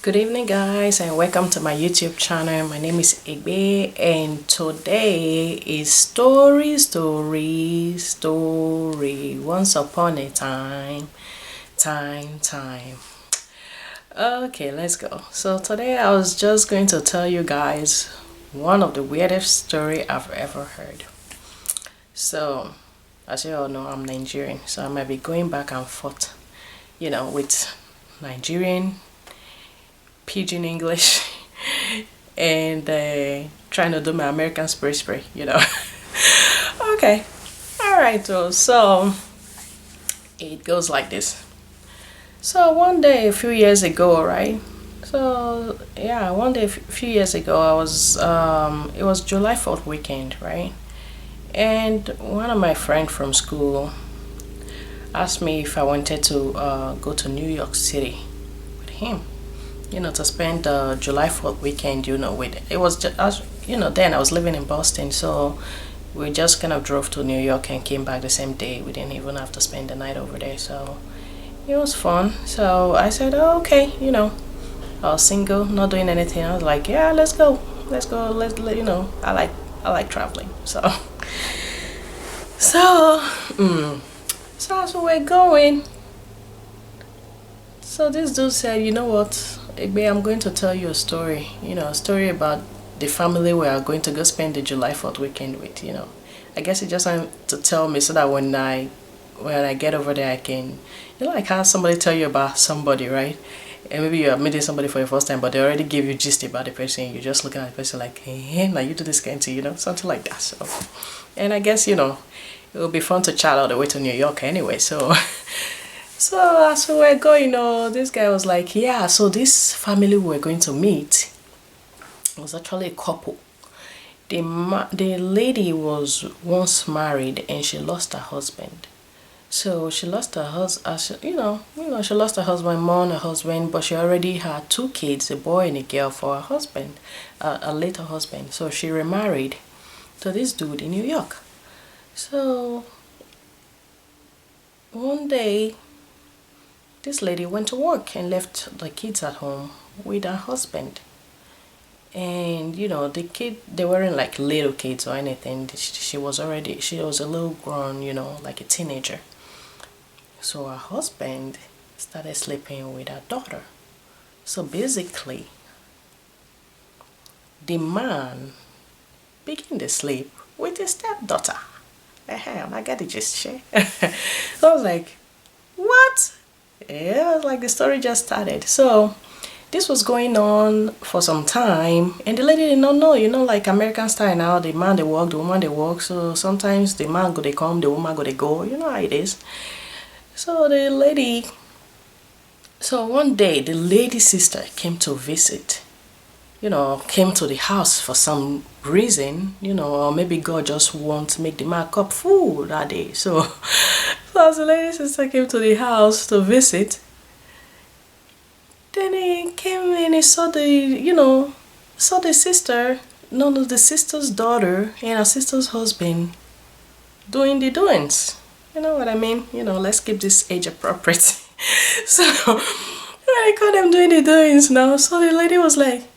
Good evening, guys, and welcome to my YouTube channel. My name is Igbe, and today is story. Once upon a time. Okay, let's go. So today I was just going to tell you guys one of the weirdest story I've ever heard. So, as you all know, I'm Nigerian, so I might be going back and forth, with Nigerian pidgin English and trying to do my American spray, Okay, all right, so it goes like this. So one day a few years ago, right? So yeah, one day a few years ago, I was it was July 4th weekend, right? And one of my friends from school asked me if I wanted to go to New York City with him, to spend the July 4th weekend, with it was just, then I was living in Boston, so we just kind of drove to New York and came back the same day. We didn't even have to spend the night over there, so it was fun. So I said, oh, okay, I was single, not doing anything. I was like, yeah, let's go, I like traveling, so so so as we were going, so this dude said, you know what, Igbe, I'm going to tell you a story, a story about the family we are going to go spend the July 4th weekend with, I guess he just wanted to tell me so that when I get over there I can, like how somebody tell you about somebody, right? And maybe you're meeting somebody for your first time, but they already give you gist about the person. You're just looking at the person like, hey, now you do this kind of thing, something like that. So, and I guess, it will be fun to chat all the way to New York anyway, so so as we were going, this guy was like, yeah, so this family we were going to meet was actually a couple. The lady was once married and she lost her husband. So she lost her husband, she lost her husband, mourned her husband, but she already had two kids, a boy and a girl, for her husband, a later husband. So she remarried to this dude in New York. So one day, this lady went to work and left the kids at home with her husband. And they weren't like little kids or anything. She was a little grown, like a teenager. So her husband started sleeping with her daughter. So basically, the man began to sleep with his stepdaughter. I get the gist, so I was like, what? Yeah, like the story just started. So this was going on for some time, and the lady did not know, like American style now, the man they work, the woman they work. So sometimes the man go they come, the woman go they go, you know how it is. So one day the lady's sister came to visit, came to the house for some reason, or maybe God just wants to make the man cup full that day. So as the lady's sister came to the house to visit, then he came and he saw the sister, none of the sister's daughter and her sister's husband doing the doings. You know what I mean? Let's keep this age appropriate. So when I caught them doing the doings now, so the lady was like,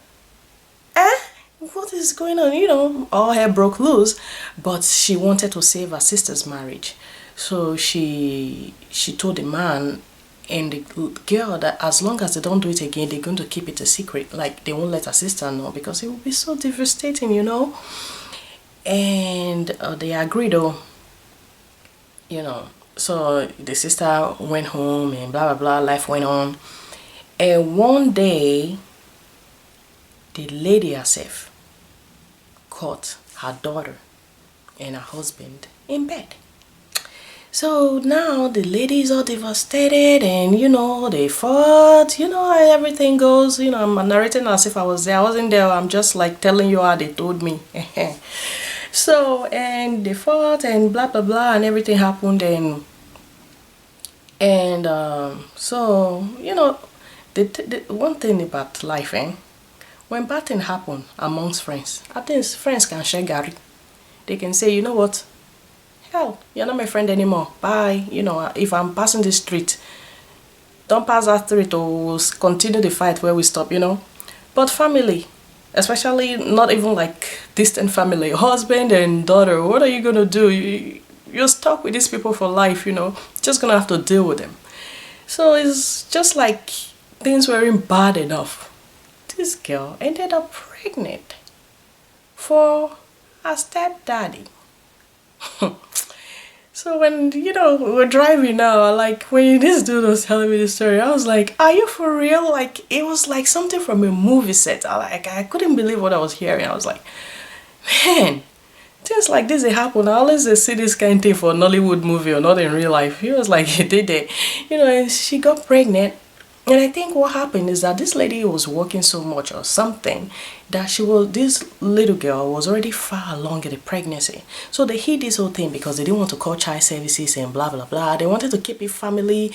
what is going on? All hell broke loose, but she wanted to save her sister's marriage. So she told the man and the girl that as long as they don't do it again, they're going to keep it a secret. Like they won't let her sister know because it would be so devastating, And they agreed, so the sister went home and blah blah blah, life went on. And one day the lady herself caught her daughter and her husband in bed. So now the lady is all devastated, and they fought, how everything goes. I'm narrating as if I was there. I wasn't there. I'm just like telling you how they told me. So, and they fought and blah blah blah, and everything happened. And so the one thing about life, when bad things happen amongst friends, I think friends can share Gary. They can say, you know what, hell, you're not my friend anymore, bye. If I'm passing the street, don't pass that street to continue the fight where we stop, you know. But family, especially not even like distant family, husband and daughter, what are you gonna do? You're stuck with these people for life, you know. Just gonna have to deal with them. So it's just like things weren't bad enough. This girl ended up pregnant for her stepdaddy. So when, you know, we're driving now, like when this dude was telling me the story, I was like, are you for real? Like it was like something from a movie set. I couldn't believe what I was hearing. I was like, man, things like this they happen. I always see this kind of thing for a Nollywood movie or not in real life. He was like, did they, you know, and she got pregnant. And I think what happened is that this lady was working so much or something that this little girl was already far along in the pregnancy. So they hid this whole thing because they didn't want to call child services and blah, blah, blah. They wanted to keep it family.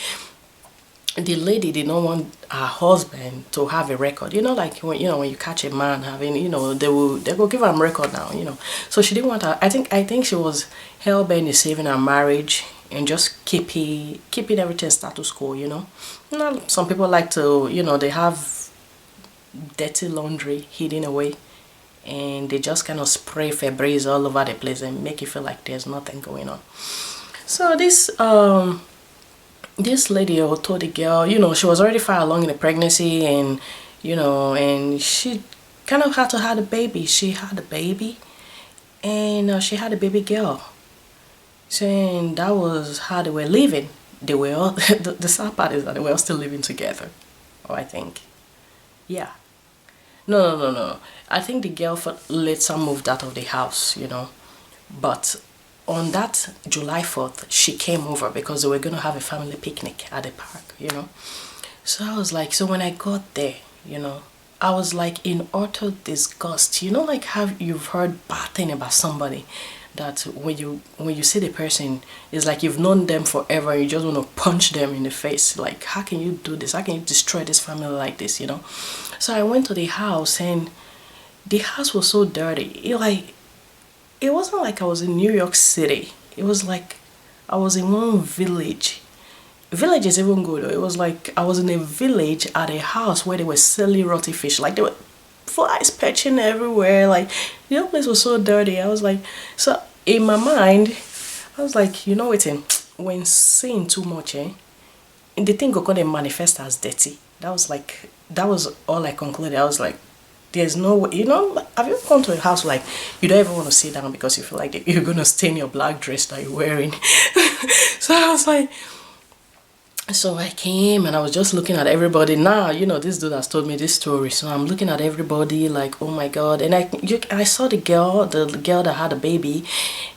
The lady did not want her husband to have a record. You know, like when you catch a man having, you know, they will give him record now, you know. So she didn't want her. I think she was hell bent in saving her marriage and just keeping everything status quo, you know. Now, some people like to, you know, they have dirty laundry hidden away and they just kind of spray Febreze all over the place and make you feel like there's nothing going on. So this lady told the girl, you know, she was already far along in the pregnancy and, you know, and she kind of had to have a baby. She had a baby and she had a baby girl. Saying that was how they were living. They were all, the sad part is that they were all still living together. Oh, I think. Yeah. No. I think the girl later moved out of the house, you know. But on that July 4th, she came over because they were going to have a family picnic at the park, you know. So I was like, so when I got there, you know, I was like in utter disgust. You know, like how you've heard bad thing about somebody that when you see the person, it's like you've known them forever, you just want to punch them in the face. Like, how can you do this? How can you destroy this family like this, you know? So I went to the house and the house was so dirty. It wasn't like I was in New York City. It was like I was in one village. Village is even good though. It was like I was in a village at a house where they were selling rotty fish. Like there were flies perching everywhere. Like the whole place was so dirty. I was like, so in my mind, I was like, you know what, when seeing too much, the thing go gonna manifest as dirty. That was all I concluded. I was like, there's no way, you know, like, have you gone to a house like you don't even want to sit down because you feel like you're gonna stain your black dress that you're wearing? So I was like, so I came and I was just looking at everybody. Now, you know, this dude has told me this story. So I'm looking at everybody like, oh my God. And I saw the girl that had a baby,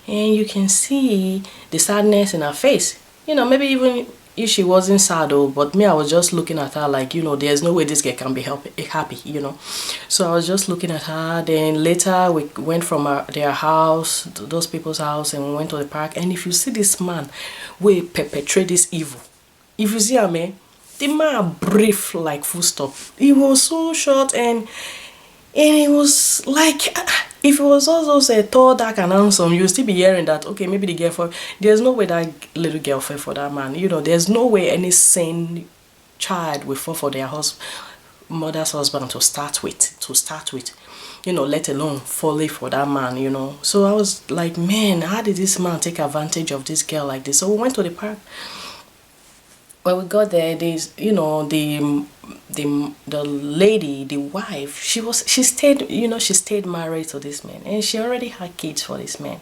and you can see the sadness in her face. You know, maybe even if she wasn't sad, but me, I was just looking at her like, you know, there's no way this girl can be happy, you know. So I was just looking at her. Then later we went from their house, those people's house, and we went to the park. And if you see this man, we perpetrate this evil. If you see him, the man brief like full stop. He was so short and it was like, if it was also a tall, dark and handsome, you'll still be hearing that, okay, maybe the girl for, there's no way that little girl fell for that man. You know, there's no way any sane child will fall for their mother's husband to start with, you know, let alone falling for that man, you know. So I was like, man, how did this man take advantage of this girl like this? So we went to the park. When we got there, you know, the lady, the wife, she stayed married to this man, and she already had kids for this man.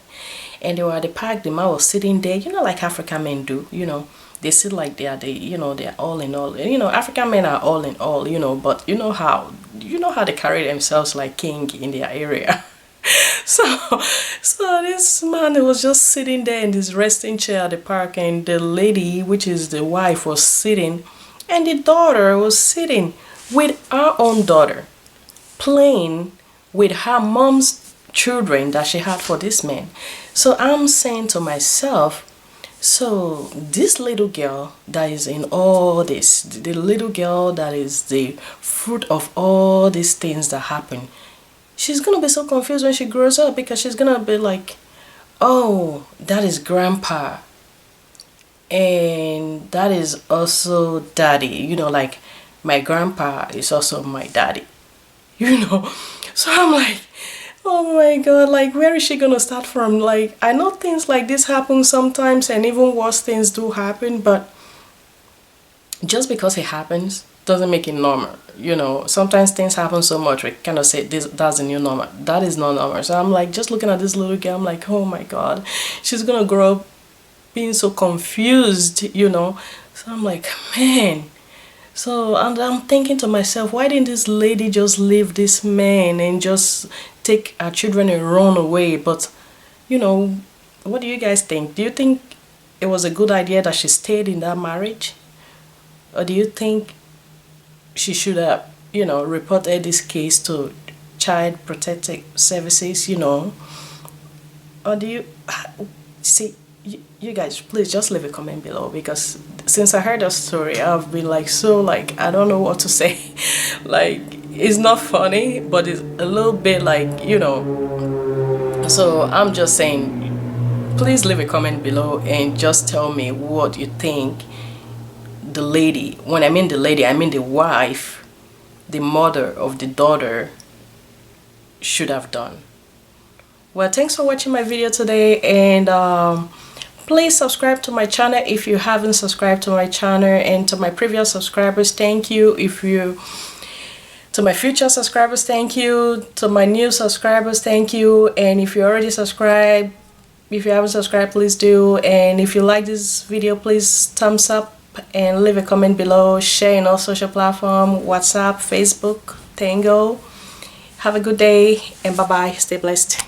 And they were at the park. The man was sitting there, you know, like African men do, you know. They sit like they're all in all. And, you know, African men are all in all, you know. But you know how they carry themselves like king in their area. So this man was just sitting there in this resting chair at the park, and the lady, which is the wife, was sitting, and the daughter was sitting with her own daughter, playing with her mom's children that she had for this man. So I'm saying to myself, so this little girl that is in all this, the little girl that is the fruit of all these things that happen, she's gonna be so confused when she grows up, because she's gonna be like, oh, that is grandpa and that is also daddy, you know, like my grandpa is also my daddy, you know. So I'm like, oh my god, like where is she gonna start from? Like, I know things like this happen sometimes, and even worse things do happen, but just because it happens doesn't make it normal, you know. Sometimes things happen so much we kind of say that's the new normal. That is not normal. So I'm like, just looking at this little girl, I'm like, oh my god, she's gonna grow up being so confused, you know. So I'm like, man. So, and I'm thinking to myself, why didn't this lady just leave this man and just take her children and run away? But, you know, what do you guys think? Do you think it was a good idea that she stayed in that marriage? Or do you think she should have, you know, reported this case to Child Protective Services, you know? Or do you see? You guys, please just leave a comment below, because since I heard the story, I've been like, so like, I don't know what to say. Like, it's not funny, but it's a little bit like, you know. So I'm just saying, please leave a comment below and just tell me what you think the lady, when I mean the lady, I mean the wife, the mother of the daughter, should have done. Well, thanks for watching my video today, and please subscribe to my channel if you haven't subscribed to my channel, and to my previous subscribers, thank you. To my future subscribers, thank you. To my new subscribers, thank you. And if you already subscribed, if you haven't subscribed, please do. And if you like this video, please thumbs up and leave a comment below. Share in all social platforms, WhatsApp, Facebook, Tango. Have a good day, and bye bye. Stay blessed.